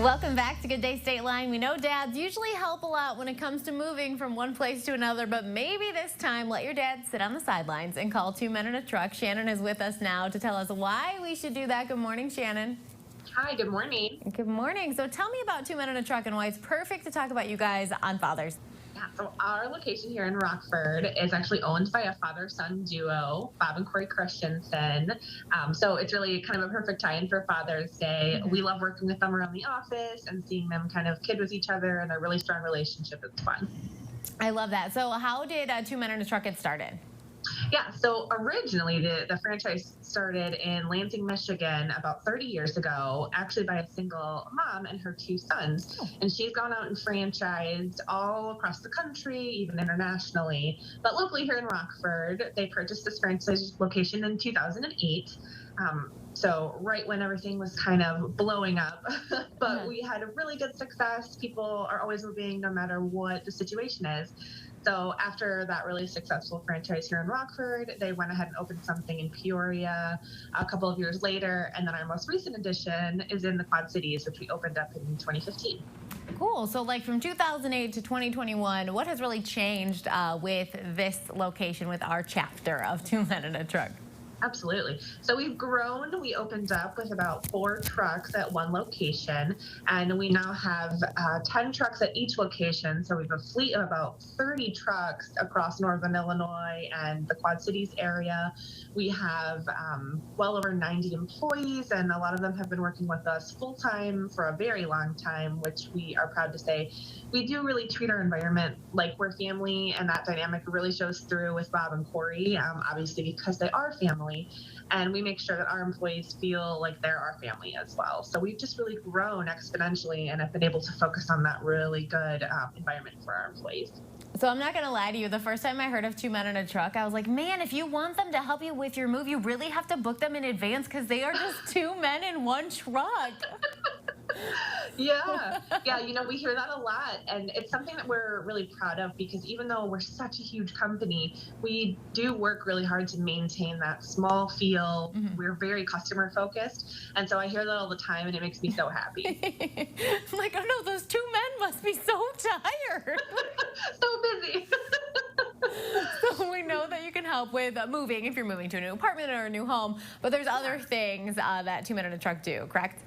Welcome back to Good Day State Line. We know dads usually help a lot when it comes to moving from one place to another, but maybe this time let your dad sit on the sidelines and call Two Men in a Truck. Shannon is with us now to tell us why we should do that. Good morning, Shannon. Hi, good morning. Good morning. So tell me about Two Men in a Truck and why it's perfect to talk about you guys on Father's. Yeah, so our location here in Rockford is actually owned by a father-son duo, Bob and Corey Christensen. So it's really kind of a perfect tie-in for Father's Day. We love working with them around the office and seeing them kind of kid with each other and a really strong relationship. It's fun. I love that. So how did Two Men in a Truck get started? Yeah, so originally the franchise started in Lansing, Michigan about 30 years ago, actually by a single mom and her two sons. And she's gone out and franchised all across the country, even internationally. But locally here in Rockford, they purchased this franchise location in 2008. So right when everything was kind of blowing up, but we had a really good success. People are always moving no matter what the situation is. So after that really successful franchise here in Rockford, they went ahead and opened something in Peoria a couple of years later. And then our most recent addition is in the Quad Cities, which we opened up in 2015. Cool. So like from 2008 to 2021, what has really changed with this location, with our chapter of Two Men in a Truck? Absolutely. So we've grown. We opened up with about 4 trucks at one location, and we now have 10 trucks at each location. So we have a fleet of about 30 trucks across Northern Illinois and the Quad Cities area. We have well over 90 employees, and a lot of them have been working with us full-time for a very long time, which we are proud to say. We do really treat our environment like we're family, and that dynamic really shows through with Bob and Corey, obviously because they are family. And we make sure that our employees feel like they're our family as well. So we've just really grown exponentially and have been able to focus on that really good environment for our employees. So I'm not going to lie to you. The first time I heard of Two Men in a Truck, I was like, man, if you want them to help you with your move, you really have to book them in advance because they are just two men in one truck. Yeah, we hear that a lot, and it's something that we're really proud of because even though we're such a huge company, we do work really hard to maintain that small feel. We're very customer focused, and so I hear that all the time, and it makes me so happy. I'm like, oh no, those two men must be so tired. So busy. So we know that you can help with moving if you're moving to a new apartment or a new home, but there's other things that Two Men in a Truck do, correct?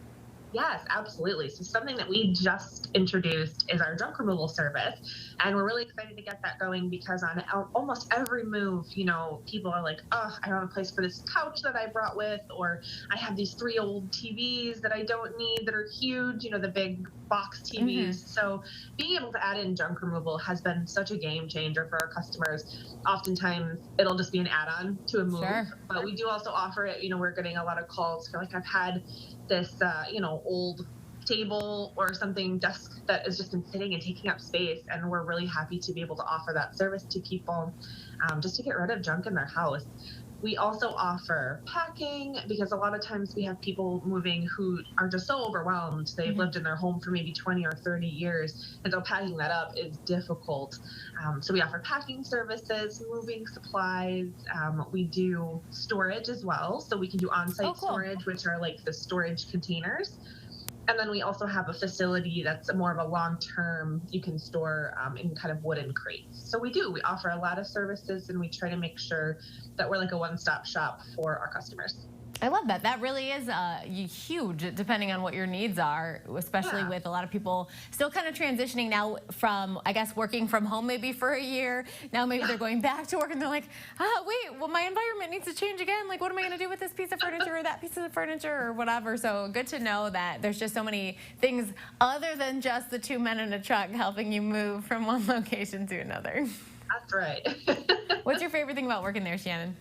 Yes, absolutely. So something that we just introduced is our junk removal service. And we're really excited to get that going because on almost every move, people are like, oh, I don't have a place for this couch that I brought with, or I have these 3 old TVs that I don't need that are huge, the big box TVs. So being able to add in junk removal has been such a game changer for our customers. Oftentimes it'll just be an add-on to a move, but we do also offer it. We're getting a lot of calls for like, I've had this, old table or something desk that has just been sitting and taking up space, and we're really happy to be able to offer that service to people just to get rid of junk in their house. We also offer packing because a lot of times we have people moving who are just so overwhelmed. They've lived in their home for maybe 20 or 30 years, and so packing that up is difficult. So we offer packing services, moving supplies. We do storage as well. So we can do on-site storage, which are like the storage containers. And then we also have a facility that's more of a long-term, you can store in kind of wooden crates. So we offer a lot of services, and we try to make sure that we're like a one-stop shop for our customers. I love that. That really is huge, depending on what your needs are, especially with a lot of people still kind of transitioning now from, I guess, working from home maybe for a year. Now maybe they're going back to work and they're like, wait, well, my environment needs to change again. Like, what am I going to do with this piece of furniture or that piece of furniture or whatever? So good to know that there's just so many things other than just the two men in a truck helping you move from one location to another. That's right. What's your favorite thing about working there, Shannon?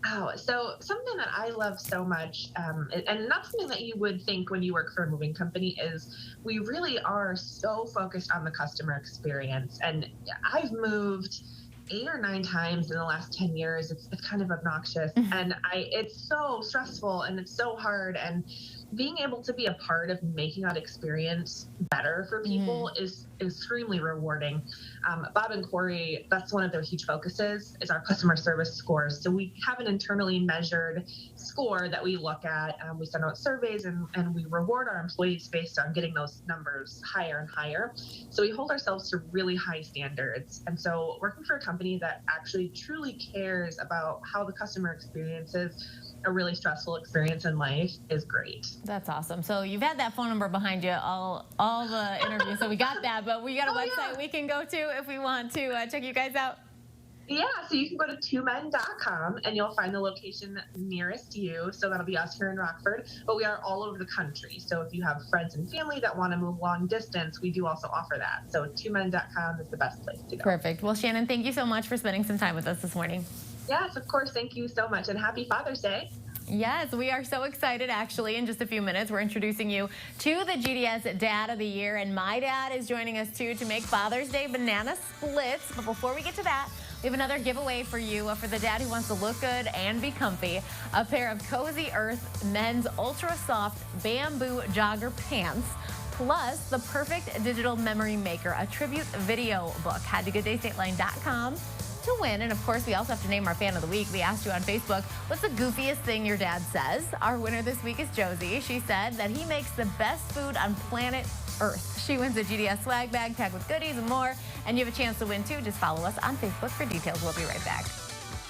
Oh, so something that I love so much, and not something that you would think when you work for a moving company, is we really are so focused on the customer experience. And I've moved 8 or 9 times in the last 10 years. It's kind of obnoxious, and it's so stressful and it's so hard. And being able to be a part of making that experience better for people is extremely rewarding. Bob and Corey, that's one of their huge focuses is our customer service scores. So we have an internally measured score that we look at. We send out surveys and we reward our employees based on getting those numbers higher and higher. So we hold ourselves to really high standards. And so working for a company that actually truly cares about how the customer experiences a really stressful experience in life is great. That's awesome. So you've had that phone number behind you all the interviews, so we got that, but we got a website we can go to if we want to check you guys out. Yeah, so you can go to twomen.com and you'll find the location nearest you. So that'll be us here in Rockford, but we are all over the country. So if you have friends and family that want to move long distance, we do also offer that. So twomen.com is the best place to go. Perfect. Well, Shannon, thank you so much for spending some time with us this morning. Yes, of course. Thank you so much, and happy Father's Day. Yes, we are so excited. Actually, in just a few minutes, we're introducing you to the GDS Dad of the Year, and my dad is joining us too to make Father's Day banana splits. But before we get to that, we have another giveaway for you for the dad who wants to look good and be comfy. A pair of Cozy Earth men's ultra soft bamboo jogger pants, plus the perfect digital memory maker, a tribute video book. Head to gooddaystateline.com to win. And of course, we also have to name our fan of the week. We asked you on Facebook, what's the goofiest thing your dad says? Our winner this week is Josie. She said that he makes the best food on planet Earth. She wins a GDS swag bag packed with goodies and more. And you have a chance to win too. Just follow us on Facebook for details. We'll be right back.